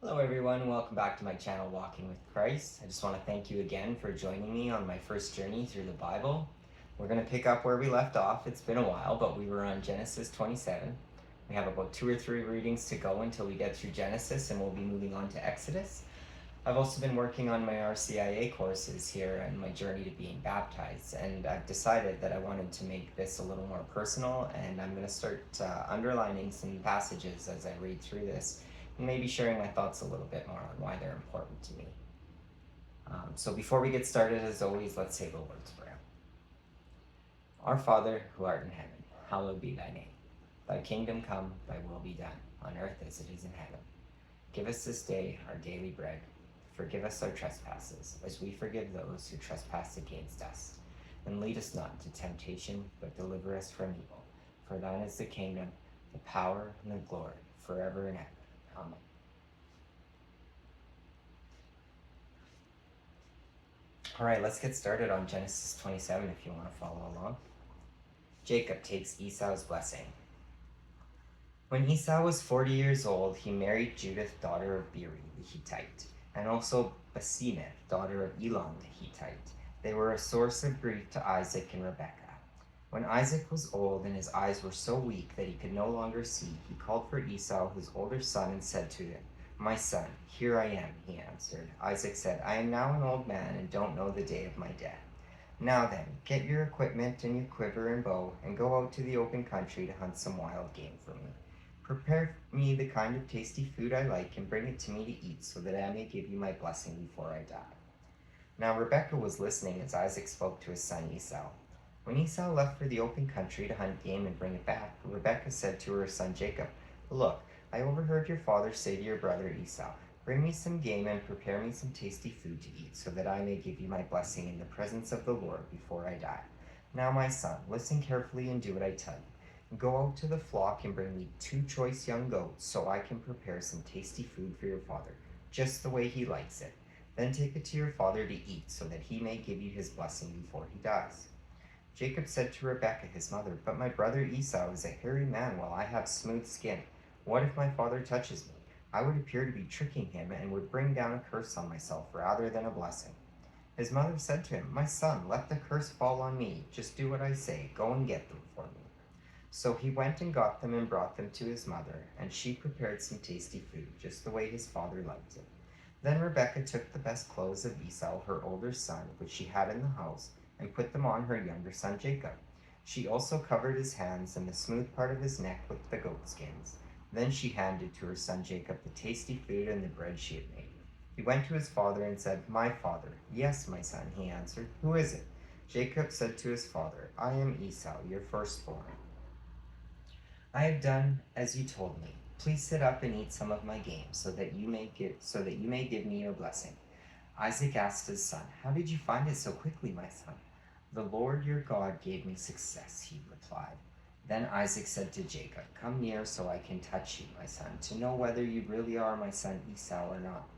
Hello everyone, welcome back to my channel Walking with Christ. I just want to thank you again for joining me on my first journey through the Bible. We're going to pick up where we left off. It's been a while, but we were on Genesis 27. We have about 2 or 3 readings to go until we get through Genesis, and we'll be moving on to Exodus. I've also been working on my RCIA courses here and my journey to being baptized, and I've decided that I wanted to make this a little more personal, and I'm going to start underlining some passages as I read through this, and maybe sharing my thoughts a little bit more on why they're important to me. So before we get started, as always, let's say the Lord's Prayer. Our Father, who art in heaven, hallowed be thy name. Thy kingdom come, thy will be done, on earth as it is in heaven. Give us this day our daily bread. Forgive us our trespasses, as we forgive those who trespass against us. And lead us not into temptation, but deliver us from evil. For thine is the kingdom, the power, and the glory, forever and ever. Amen. All right, let's get started on Genesis 27 if you want to follow along. Jacob takes Esau's blessing. When Esau was 40 years old, he married Judith, daughter of Beeri the Hittite, and also Basemath, daughter of Elon the Hittite. They were a source of grief to Isaac and Rebekah. When Isaac was old and his eyes were so weak that he could no longer see, he called for Esau, his older son, and said to him, "My son, here I am," he answered. Isaac said, "I am now an old man and don't know the day of my death. Now then, get your equipment and your quiver and bow, and go out to the open country to hunt some wild game for me. Prepare me the kind of tasty food I like and bring it to me to eat, so that I may give you my blessing before I die." Now Rebekah was listening as Isaac spoke to his son Esau. When Esau left for the open country to hunt game and bring it back, Rebekah said to her son Jacob, "Look, I overheard your father say to your brother Esau, 'Bring me some game and prepare me some tasty food to eat, so that I may give you my blessing in the presence of the Lord before I die.' Now, my son, listen carefully and do what I tell you. Go out to the flock and bring me 2 choice young goats, so I can prepare some tasty food for your father, just the way he likes it. Then take it to your father to eat, so that he may give you his blessing before he dies." Jacob said to Rebekah his mother, "But my brother Esau is a hairy man, while I have smooth skin. What if my father touches me? I would appear to be tricking him, and would bring down a curse on myself rather than a blessing." His mother said to him, "My son, let the curse fall on me. Just do what I say. Go and get them for me." So he went and got them and brought them to his mother, and she prepared some tasty food, just the way his father liked it. Then Rebekah took the best clothes of Esau, her older son, which she had in the house, and put them on her younger son Jacob. She also covered his hands and the smooth part of his neck with the goat skins. Then she handed to her son Jacob the tasty food and the bread she had made. He went to his father and said, "My father." "Yes, my son," he answered. "Who is it?" Jacob said to his father, "I am Esau, your firstborn. I have done as you told me. Please sit up and eat some of my game, so that you may give me your blessing." Isaac asked his son, "How did you find it so quickly, my son?" "The Lord your God gave me success," he replied. Then Isaac said to Jacob, "Come near so I can touch you, my son, to know whether you really are my son Esau or not."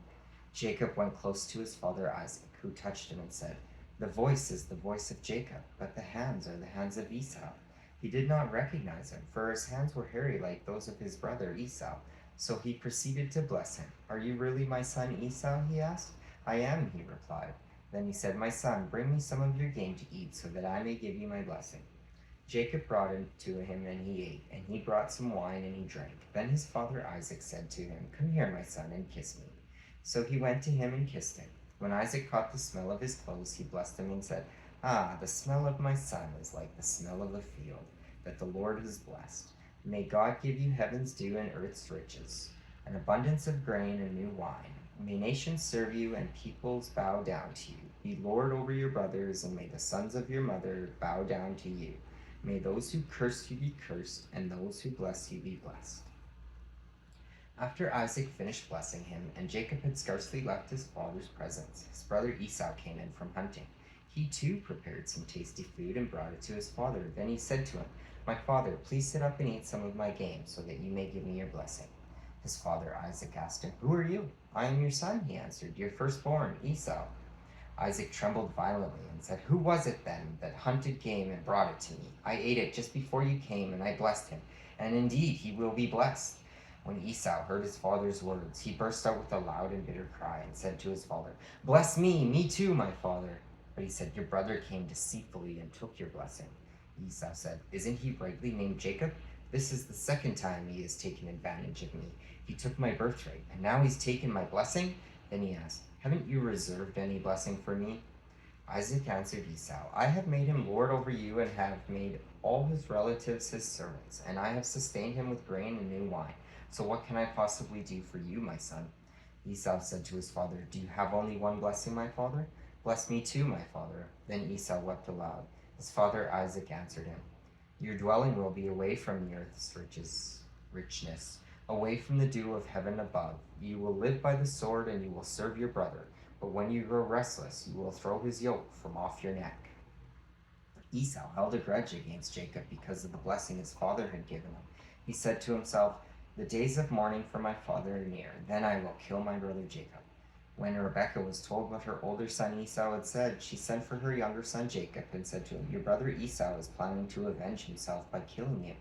Jacob went close to his father Isaac, who touched him and said, "The voice is the voice of Jacob, but the hands are the hands of Esau." He did not recognize him, for his hands were hairy like those of his brother Esau. So he proceeded to bless him. "Are you really my son Esau?" he asked. "I am," he replied. Then he said, "My son, bring me some of your game to eat, so that I may give you my blessing." Jacob brought it to him, and he ate, and he brought some wine, and he drank. Then his father Isaac said to him, "Come here, my son, and kiss me." So he went to him and kissed him. When Isaac caught the smell of his clothes, he blessed him and said, "Ah, the smell of my son is like the smell of the field that the Lord has blessed. May God give you heaven's dew and earth's riches, an abundance of grain and new wine. May nations serve you and peoples bow down to you. Be Lord over your brothers, and may the sons of your mother bow down to you. May those who curse you be cursed, and those who bless you be blessed." After Isaac finished blessing him, and Jacob had scarcely left his father's presence, his brother Esau came in from hunting. He too prepared some tasty food and brought it to his father. Then he said to him, "My father, please sit up and eat some of my game, so that you may give me your blessing." His father Isaac asked him, "Who are you?" "I am your son," he answered, "your firstborn, Esau." Isaac trembled violently and said, "Who was it then that hunted game and brought it to me? I ate it just before you came, and I blessed him, and indeed he will be blessed." When Esau heard his father's words, he burst out with a loud and bitter cry and said to his father, "Bless me too, my father." But he said, "Your brother came deceitfully and took your blessing." Esau said, "Isn't he rightly named Jacob? This is the second time he has taken advantage of me. He took my birthright, and now he's taken my blessing." Then he asked, "Haven't you reserved any blessing for me?" Isaac answered Esau, "I have made him lord over you and have made all his relatives his servants, and I have sustained him with grain and new wine. So what can I possibly do for you, my son?" Esau said to his father, "Do you have only one blessing, my father? Bless me too, my father." Then Esau wept aloud. His father Isaac answered him, "Your dwelling will be away from the earth's richness, away from the dew of heaven above. You will live by the sword, and you will serve your brother. But when you grow restless, you will throw his yoke from off your neck." Esau held a grudge against Jacob because of the blessing his father had given him. He said to himself, "The days of mourning for my father are near. Then I will kill my brother Jacob." When Rebekah was told what her older son Esau had said, she sent for her younger son Jacob and said to him, "Your brother Esau is planning to avenge himself by killing you.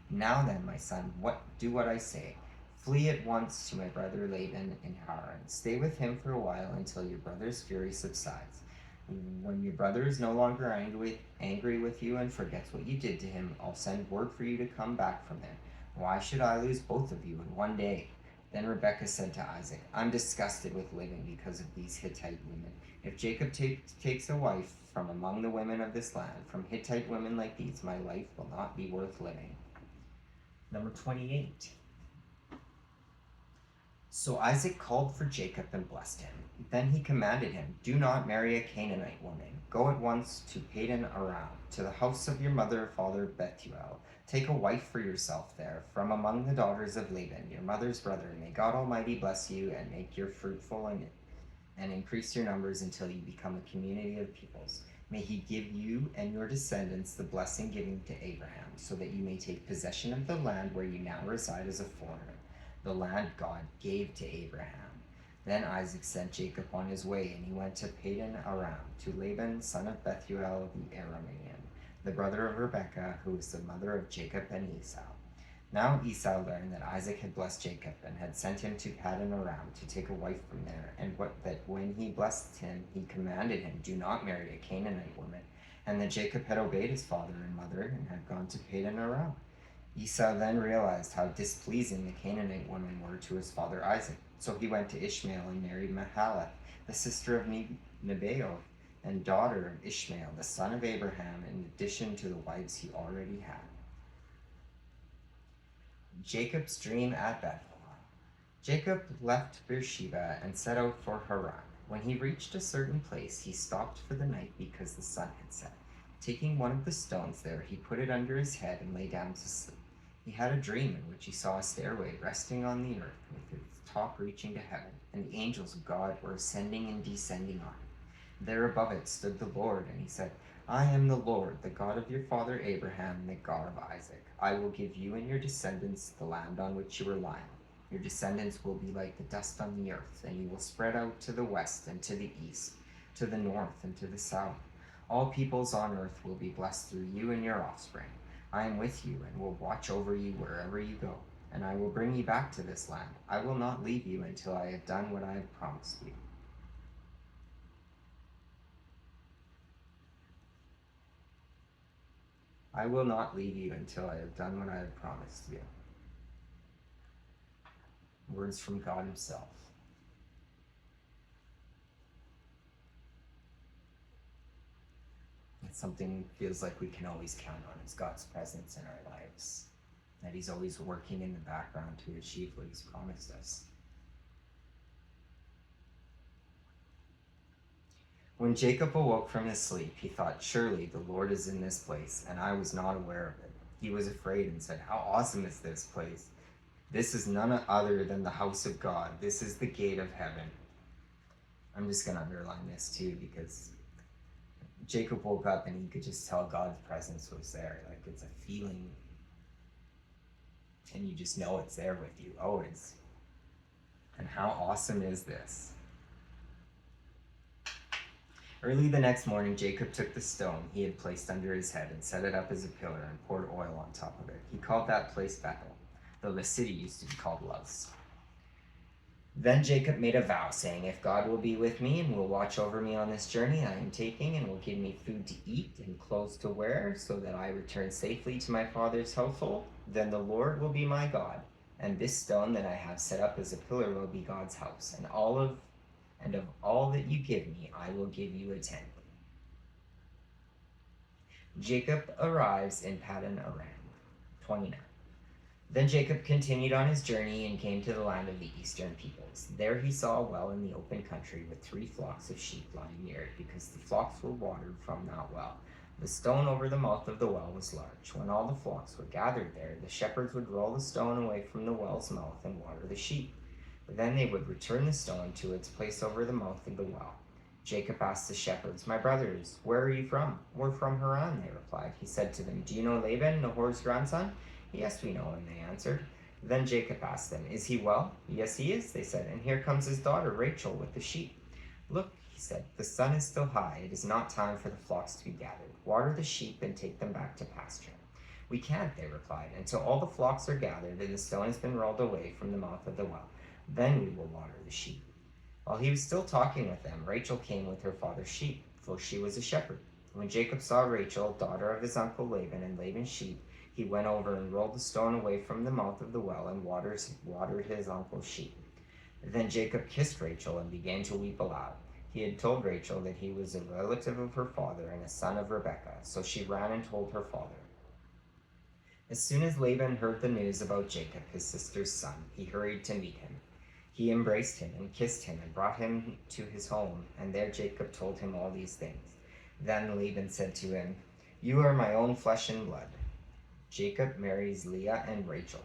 Now then, my son, do what I say. Flee at once to my brother Laban in Haran. Stay with him for a while until your brother's fury subsides. When your brother is no longer angry with you and forgets what you did to him, I'll send word for you to come back from there. Why should I lose both of you in one day?" Then Rebekah said to Isaac, "I'm disgusted with living because of these Hittite women. If Jacob takes a wife from among the women of this land, from Hittite women like these, my life will not be worth living." Number 28. So Isaac called for Jacob and blessed him. Then he commanded him, "Do not marry a Canaanite woman. Go at once to Padan Aram, to the house of your father Bethuel. Take a wife for yourself there, from among the daughters of Laban, your mother's brother. May God Almighty bless you and make you fruitful and increase your numbers until you become a community of peoples. May he give you and your descendants the blessing given to Abraham, so that you may take possession of the land where you now reside as a foreigner, the land God gave to Abraham." Then Isaac sent Jacob on his way, and he went to Padan Aram, to Laban, son of Bethuel the Aramean, the brother of Rebekah, who was the mother of Jacob and Esau. Now Esau learned that Isaac had blessed Jacob and had sent him to Padan Aram to take a wife from there, and that when he blessed him, he commanded him, "Do not marry a Canaanite woman," and that Jacob had obeyed his father and mother and had gone to Padan Aram. Esau then realized how displeasing the Canaanite women were to his father Isaac. So he went to Ishmael and married Mahalath, the sister of Nebaioth, and daughter of Ishmael, the son of Abraham, in addition to the wives he already had. Jacob's dream at Bethel. Jacob left Beersheba and set out for Haran. When he reached a certain place, he stopped for the night because the sun had set. Taking one of the stones there, he put it under his head and lay down to sleep. He had a dream in which he saw a stairway resting on the earth with its top reaching to heaven, and the angels of God were ascending and descending on it. There above it stood the Lord, and he said, "I am the Lord, the God of your father Abraham, and the God of Isaac. I will give you and your descendants the land on which you are lying. Your descendants will be like the dust on the earth, and you will spread out to the west and to the east, to the north and to the south. All peoples on earth will be blessed through you and your offspring. I am with you and will watch over you wherever you go, and I will bring you back to this land. I will not leave you until I have done what I have promised you." I will not leave you until I have done what I have promised you. Words from God himself. It's something feels like we can always count on, is God's presence in our lives. That he's always working in the background to achieve what he's promised us. When Jacob awoke from his sleep, he thought, "Surely the Lord is in this place, and I was not aware of it." He was afraid and said, "How awesome is this place? This is none other than the house of God. This is the gate of heaven." I'm just going to underline this too, because Jacob woke up and he could just tell God's presence was there. Like, it's a feeling, and you just know it's there with you always. And how awesome is this? Early the next morning, Jacob took the stone he had placed under his head and set it up as a pillar and poured oil on top of it. He called that place Bethel. though the city used to be called Luz. Then Jacob made a vow, saying, "If God will be with me and will watch over me on this journey I am taking, and will give me food to eat and clothes to wear, so that I return safely to my father's household, then the Lord will be my God, and this stone that I have set up as a pillar will be God's house, and of all that you give me, I will give you a tenth." Jacob arrives in Paddan Aram. 29. Then Jacob continued on his journey and came to the land of the eastern peoples. There he saw a well in the open country with 3 flocks of sheep lying near it, because the flocks were watered from that well. The stone over the mouth of the well was large. When all the flocks were gathered there, the shepherds would roll the stone away from the well's mouth and water the sheep. Then they would return the stone to its place over the mouth of the well. Jacob asked the shepherds, "My brothers, where are you from?" "We're from Haran," they replied. He said to them, "Do you know Laban, Nahor's grandson?" "Yes, we know him," they answered. Then Jacob asked them, "Is he well?" "Yes, he is," they said, "and here comes his daughter Rachel with the sheep." "Look," he said, "the sun is still high. It is not time for the flocks to be gathered. Water the sheep and take them back to pasture." "We can't," they replied, "until all the flocks are gathered and the stone has been rolled away from the mouth of the well. Then we will water the sheep." While he was still talking with them, Rachel came with her father's sheep, for she was a shepherd. When Jacob saw Rachel, daughter of his uncle Laban, and Laban's sheep, he went over and rolled the stone away from the mouth of the well and watered his uncle's sheep. Then Jacob kissed Rachel and began to weep aloud. He had told Rachel that he was a relative of her father and a son of Rebekah, so she ran and told her father. As soon as Laban heard the news about Jacob, his sister's son, he hurried to meet him. He embraced him and kissed him and brought him to his home, and there Jacob told him all these things. Then Laban said to him, "You are my own flesh and blood." Jacob marries Leah and Rachel.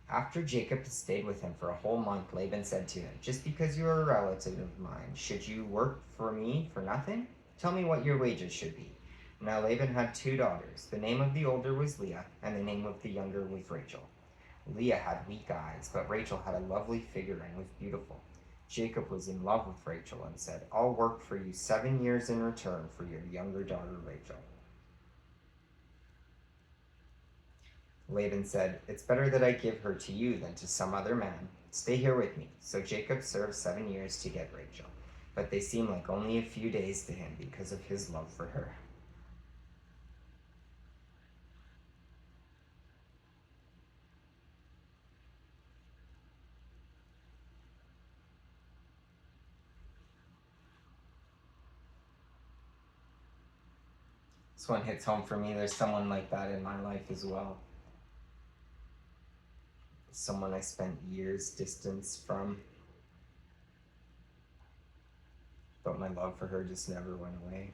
After Jacob had stayed with him for a whole month, Laban said to him, "Just because you are a relative of mine, should you work for me for nothing? Tell me what your wages should be." Now Laban had 2 daughters. The name of the older was Leah, and the name of the younger was Rachel. Leah had weak eyes, but Rachel had a lovely figure and was beautiful. Jacob was in love with Rachel and said, "I'll work for you 7 years in return for your younger daughter Rachel." Laban said, "It's better that I give her to you than to some other man. Stay here with me." So Jacob served 7 years to get Rachel, but they seemed like only a few days to him because of his love for her. This one hits home for me. There's someone like that in my life as well. Someone I spent years distance from, but my love for her just never went away.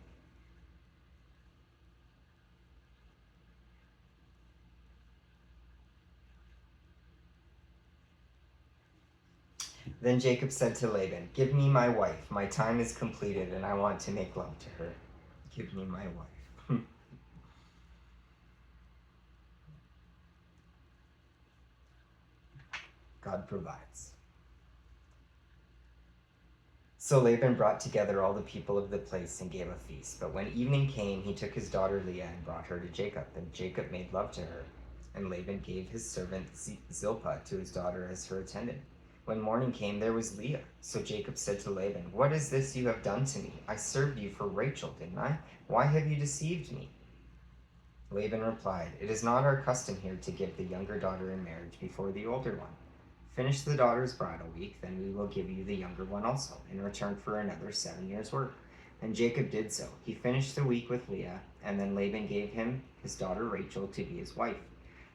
Then Jacob said to Laban, "Give me my wife. My time is completed, and I want to make love to her." Give me my wife. God provides. So Laban brought together all the people of the place and gave a feast. But when evening came, he took his daughter Leah and brought her to Jacob. And Jacob made love to her. And Laban gave his servant Zilpah to his daughter as her attendant. When morning came, there was Leah. So Jacob said to Laban, "What is this you have done to me? I served you for Rachel, didn't I? Why have you deceived me?" Laban replied, "It is not our custom here to give the younger daughter in marriage before the older one. Finish the daughter's bridal week, then we will give you the younger one also, in return for another 7 years' work." And Jacob did so. He finished the week with Leah, and then Laban gave him his daughter Rachel to be his wife.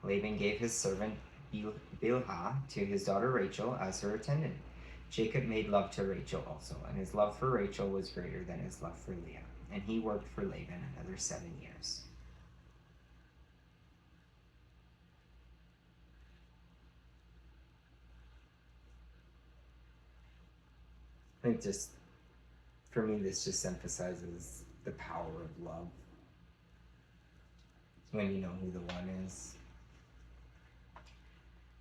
Laban gave his servant Bilhah to his daughter Rachel as her attendant. Jacob made love to Rachel also, and his love for Rachel was greater than his love for Leah, and he worked for Laban another 7 years. I think just for me, this just emphasizes the power of love when you know who the one is.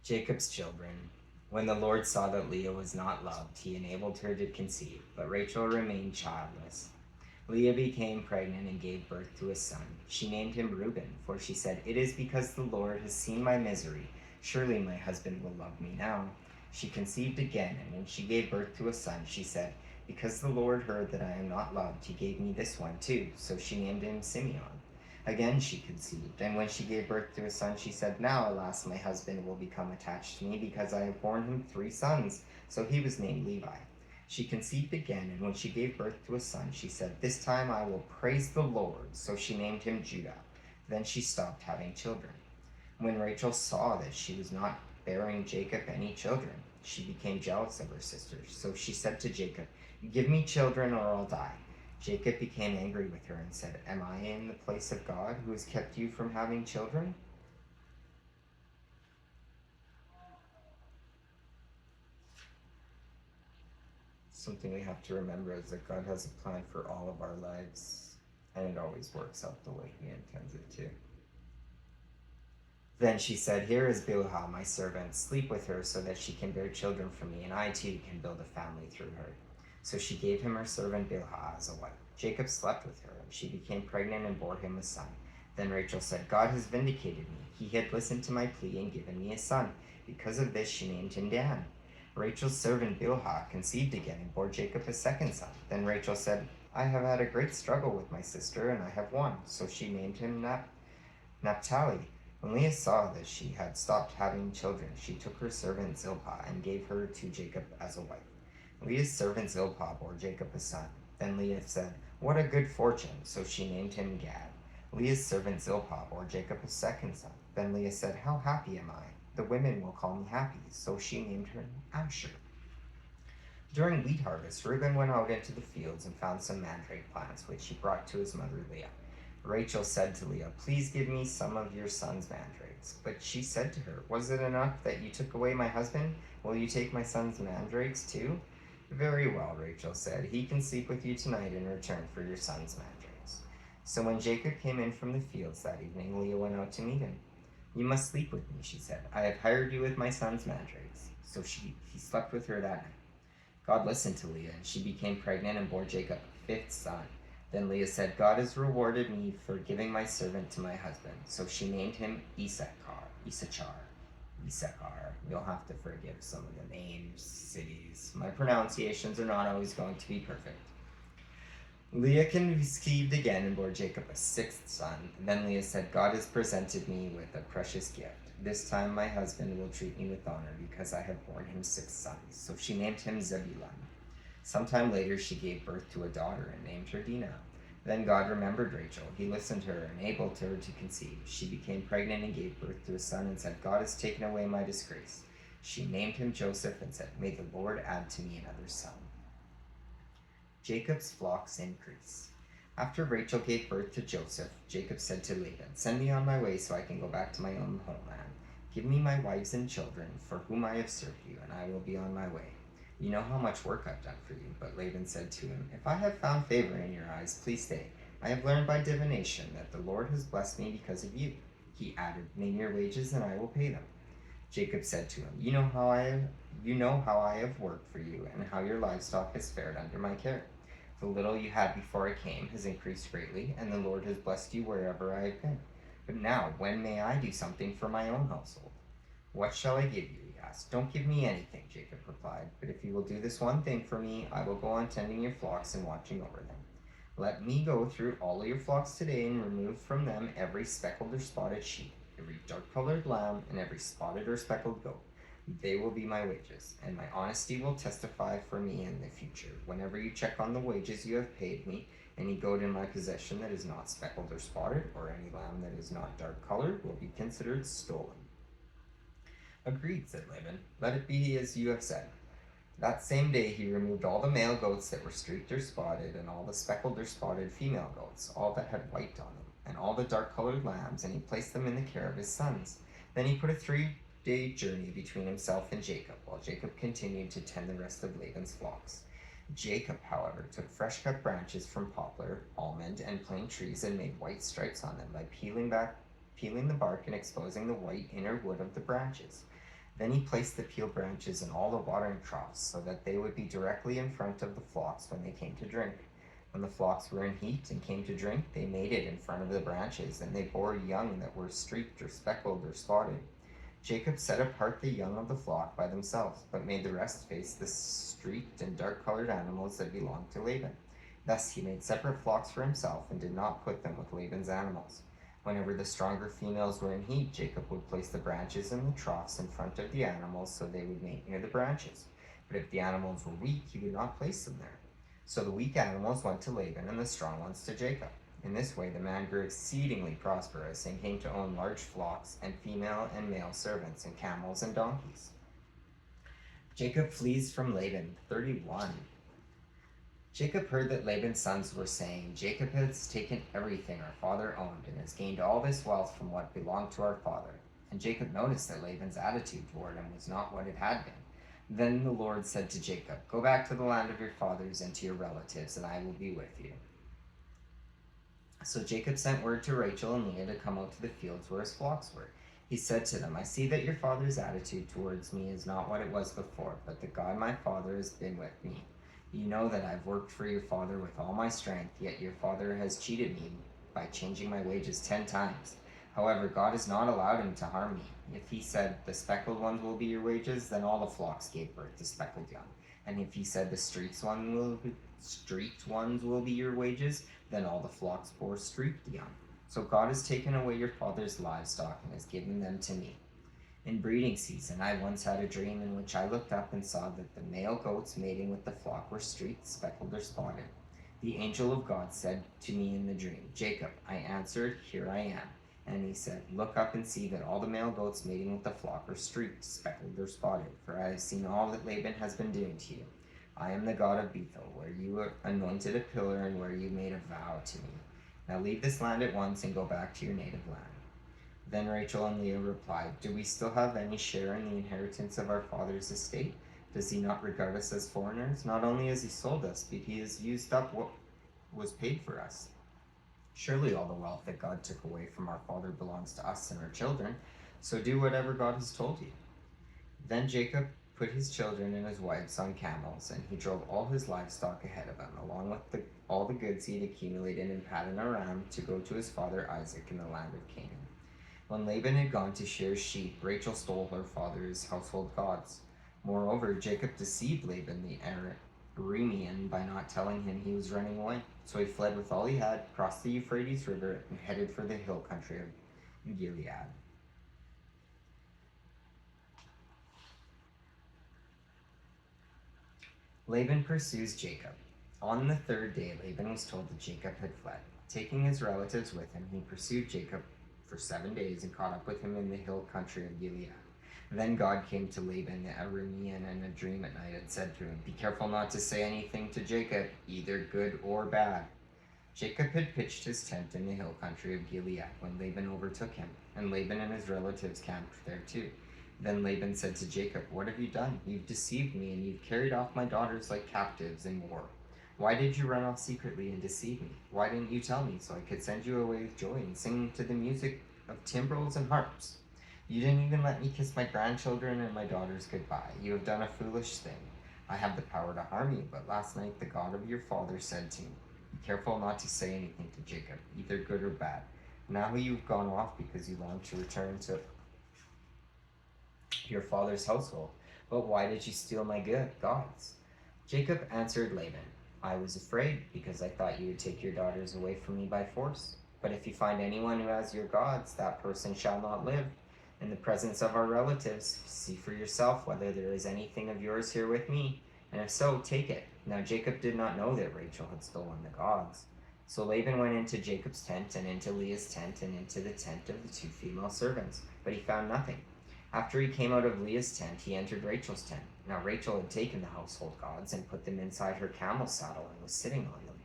Jacob's children. When the Lord saw that Leah was not loved, he enabled her to conceive, but Rachel remained childless. Leah became pregnant and gave birth to a son. She named him Reuben, for she said, "It is because the Lord has seen my misery, Surely my husband will love me now. She conceived again, and when she gave birth to a son, she said, because the Lord heard that I am not loved, he gave me this one too. So she named him Simeon. Again she conceived, and when she gave birth to a son, she said, now, alas, my husband will become attached to me, because I have borne him 3 sons. So he was named Levi. She conceived again, and when she gave birth to a son, she said, this time I will praise the Lord. So she named him Judah. Then she stopped having children. When Rachel saw that she was not bearing Jacob any children, she became jealous of her sisters. So she said to Jacob, give me children or I'll die. Jacob became angry with her and said, am I in the place of God who has kept you from having children? Something we have to remember is that God has a plan for all of our lives, and it always works out the way he intends it to. Then she said, here is Bilhah, my servant. Sleep with her so that she can bear children for me, and I too can build a family through her. So she gave him her servant Bilhah as a wife. Jacob slept with her, and she became pregnant and bore him a son. Then Rachel said, God has vindicated me. He had listened to my plea and given me a son. Because of this, she named him Dan. Rachel's servant Bilhah conceived again and bore Jacob a second son. Then Rachel said, I have had a great struggle with my sister, and I have won. So she named him Naphtali. When Leah saw that she had stopped having children, she took her servant Zilpah and gave her to Jacob as a wife. Leah's servant Zilpah bore Jacob a son. Then Leah said, what a good fortune! So she named him Gad. Leah's servant Zilpah bore Jacob a second son. Then Leah said, how happy am I! The women will call me happy. So she named him Asher. During wheat harvest, Reuben went out into the fields and found some mandrake plants, which he brought to his mother Leah. Rachel said to Leah, please give me some of your son's mandrakes. But she said to her, was it enough that you took away my husband? Will you take my son's mandrakes too? Very well, Rachel said, he can sleep with you tonight in return for your son's mandrakes. So when Jacob came in from the fields that evening, Leah went out to meet him. You must sleep with me, she said. I have hired you with my son's mandrakes. So he slept with her that night. God listened to Leah, and she became pregnant and bore Jacob a 5th son. Then Leah said, God has rewarded me for giving my servant to my husband. So she named him Issachar. You'll have to forgive some of the names, cities. My pronunciations are not always going to be perfect. Leah conceived again and bore Jacob a 6th son. Then Leah said, God has presented me with a precious gift. This time my husband will treat me with honor because I have borne him 6 sons. So she named him Zebulun. Sometime later she gave birth to a daughter and named her Dinah. Then God remembered Rachel. He listened to her and enabled her to conceive. She became pregnant and gave birth to a son and said, God has taken away my disgrace. She named him Joseph and said, may the Lord add to me another son. Jacob's flocks increase. After Rachel gave birth to Joseph, Jacob said to Laban, send me on my way so I can go back to my own homeland. Give me my wives and children, for whom I have served you, and I will be on my way. You know how much work I've done for you. But Laban said to him, if I have found favor in your eyes, please stay. I have learned by divination that the Lord has blessed me because of you. He added, name your wages and I will pay them. Jacob said to him, you know how I have worked for you and how your livestock has fared under my care. The little you had before I came has increased greatly, and the Lord has blessed you wherever I have been. But now, when may I do something for my own household? What shall I give you? He asked. Don't give me anything, Jacob replied. But if you will do this one thing for me, I will go on tending your flocks and watching over them. Let me go through all your flocks today and remove from them every speckled or spotted sheep, every dark-colored lamb, and every spotted or speckled goat. They will be my wages, and my honesty will testify for me in the future. Whenever you check on the wages you have paid me, any goat in my possession that is not speckled or spotted, or any lamb that is not dark-colored, will be considered stolen. Agreed, said Laban. Let it be as you have said. That same day he removed all the male goats that were streaked or spotted, and all the speckled or spotted female goats, all that had white on them, and all the dark-colored lambs, and he placed them in the care of his sons. Then he put a 3-day journey between himself and Jacob, while Jacob continued to tend the rest of Laban's flocks. Jacob, however, took fresh-cut branches from poplar, almond, and plane trees and made white stripes on them by peeling the bark and exposing the white inner wood of the branches. Then he placed the peeled branches in all the watering troughs, so that they would be directly in front of the flocks when they came to drink. When the flocks were in heat and came to drink, they mated in front of the branches, and they bore young that were streaked or speckled or spotted. Jacob set apart the young of the flock by themselves, but made the rest face the streaked and dark-colored animals that belonged to Laban. Thus he made separate flocks for himself and did not put them with Laban's animals. Whenever the stronger females were in heat, Jacob would place the branches in the troughs in front of the animals so they would mate near the branches. But if the animals were weak, he would not place them there. So the weak animals went to Laban and the strong ones to Jacob. In this way the man grew exceedingly prosperous and came to own large flocks and female and male servants and camels and donkeys. Jacob flees from Laban. 31. Jacob heard that Laban's sons were saying, Jacob has taken everything our father owned and has gained all this wealth from what belonged to our father. And Jacob noticed that Laban's attitude toward him was not what it had been. Then the Lord said to Jacob, Go back to the land of your fathers and to your relatives, and I will be with you. So Jacob sent word to Rachel and Leah to come out to the fields where his flocks were. He said to them, I see that your father's attitude towards me is not what it was before, but that God my father has been with me. You know that I've worked for your father with all my strength, yet your father has cheated me by changing my wages 10 times. However, God has not allowed him to harm me. If he said, the speckled ones will be your wages, then all the flocks gave birth to speckled young. And if he said, the streaked ones will be your wages, then all the flocks bore streaked young. So God has taken away your father's livestock and has given them to me. In breeding season, I once had a dream in which I looked up and saw that the male goats mating with the flock were streaked, speckled, or spotted. The angel of God said to me in the dream, Jacob. I answered, Here I am. And he said, Look up and see that all the male goats mating with the flock are streaked, speckled, or spotted, for I have seen all that Laban has been doing to you. I am the God of Bethel, where you anointed a pillar and where you made a vow to me. Now leave this land at once and go back to your native land. Then Rachel and Leah replied, Do we still have any share in the inheritance of our father's estate? Does he not regard us as foreigners? Not only has he sold us, but he has used up what was paid for us. Surely all the wealth that God took away from our father belongs to us and our children, so do whatever God has told you. Then Jacob put his children and his wives on camels, and he drove all his livestock ahead of him, along with all the goods he had accumulated in Paddan Aram, to go to his father Isaac in the land of Canaan. When Laban had gone to shear sheep, Rachel stole her father's household gods. Moreover, Jacob deceived Laban the Aramean by not telling him he was running away. So he fled with all he had, crossed the Euphrates River, and headed for the hill country of Gilead. Laban pursues Jacob. On the third day, Laban was told that Jacob had fled. Taking his relatives with him, he pursued Jacob for 7 days and caught up with him in the hill country of Gilead. Then God came to Laban the Aramean in a dream at night and said to him, Be careful not to say anything to Jacob, either good or bad. Jacob had pitched his tent in the hill country of Gilead when Laban overtook him, and Laban and his relatives camped there too. Then Laban said to Jacob, What have you done? You've deceived me, and you've carried off my daughters like captives in war. Why did you run off secretly and deceive me? Why didn't you tell me so I could send you away with joy and sing to the music of timbrels and harps? You didn't even let me kiss my grandchildren and my daughters goodbye. You have done a foolish thing. I have the power to harm you, but last night the God of your father said to me, Be careful not to say anything to Jacob, either good or bad. Now you've gone off because you long to return to your father's household. But why did you steal my gods? Jacob answered Laban, I was afraid because I thought you would take your daughters away from me by force. But if you find anyone who has your gods, that person shall not live. In the presence of our relatives, see for yourself whether there is anything of yours here with me, and if so, take it. Now Jacob did not know that Rachel had stolen the gods. So Laban went into Jacob's tent and into Leah's tent and into the tent of the 2 female servants, but he found nothing. After he came out of Leah's tent, he entered Rachel's tent. Now Rachel had taken the household gods and put them inside her camel saddle and was sitting on them.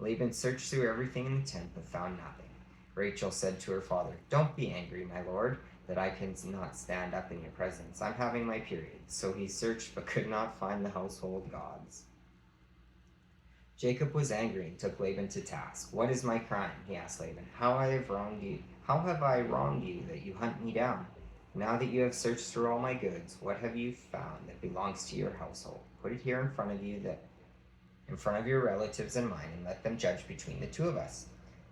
Laban searched through everything in the tent but found nothing. Rachel said to her father, Don't be angry, my lord, that I cannot stand up in your presence. I'm having my period. So he searched but could not find the household gods. Jacob was angry and took Laban to task. What is my crime? He asked Laban. How have I wronged you that you hunt me down? Now that you have searched through all my goods, what have you found that belongs to your household? Put it here in front of you, in front of your relatives and mine, and let them judge between the 2 of us.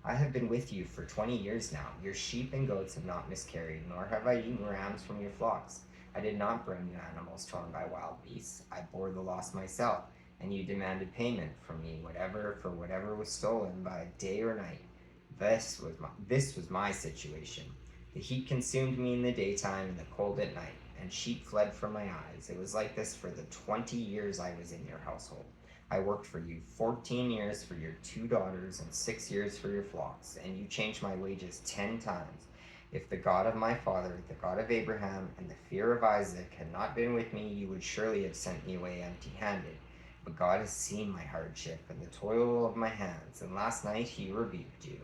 I have been with you for 20 years now. Your sheep and goats have not miscarried, nor have I eaten rams from your flocks. I did not bring you animals torn by wild beasts. I bore the loss myself, and you demanded payment from me, whatever was stolen by day or night. This was my situation. The heat consumed me in the daytime and the cold at night, and sheep fled from my eyes. It was like this for the 20 years I was in your household. I worked for you 14 years for your 2 daughters and 6 years for your flocks, and you changed my wages 10 times. If the God of my father, the God of Abraham, and the fear of Isaac had not been with me, you would surely have sent me away empty handed. But God has seen my hardship and the toil of my hands, and last night he rebuked you.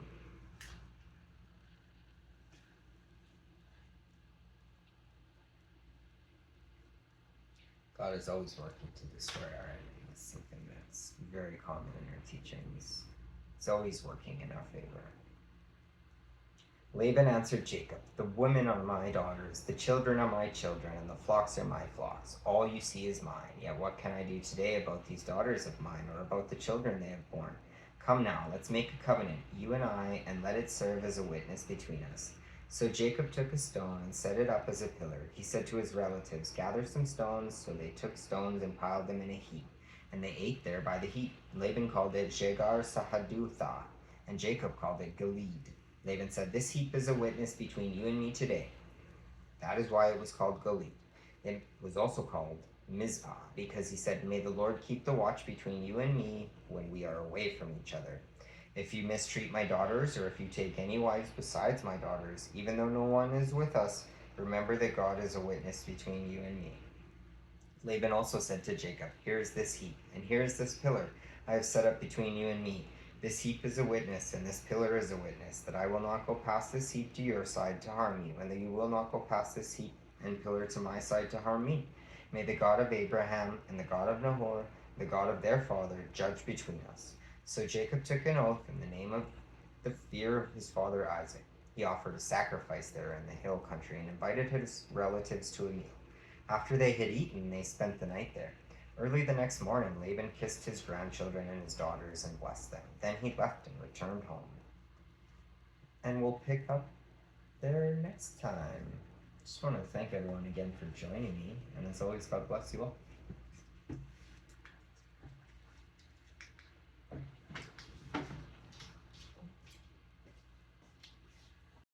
God is always working to destroy our enemies, something that's very common in our teachings. He's always working in our favor. Laban answered Jacob, "The women are my daughters, the children are my children, and the flocks are my flocks. All you see is mine. Yet what can I do today about these daughters of mine, or about the children they have borne? Come now, let's make a covenant, you and I, and let it serve as a witness between us." So Jacob took a stone and set it up as a pillar. He said to his relatives, "Gather some stones." So they took stones and piled them in a heap, and they ate there by the heap. Laban called it Jegar Sahadutha, and Jacob called it Gilead. Laban said, "This heap is a witness between you and me today." That is why it was called Gilead. It was also called Mizpah, because he said, "May the Lord keep the watch between you and me when we are away from each other. If you mistreat my daughters, or if you take any wives besides my daughters, even though no one is with us, remember that God is a witness between you and me." Laban also said to Jacob, "Here is this heap, and here is this pillar I have set up between you and me. This heap is a witness, and this pillar is a witness, that I will not go past this heap to your side to harm you, and that you will not go past this heap and pillar to my side to harm me. May the God of Abraham and the God of Nahor, the God of their father, judge between us." So Jacob took an oath in the name of the fear of his father Isaac. He offered a sacrifice there in the hill country and invited his relatives to a meal. After they had eaten, they spent the night there. Early the next morning, Laban kissed his grandchildren and his daughters and blessed them. Then he left and returned home. And we'll pick up there next time. Just want to thank everyone again for joining me, and as always, God bless you all.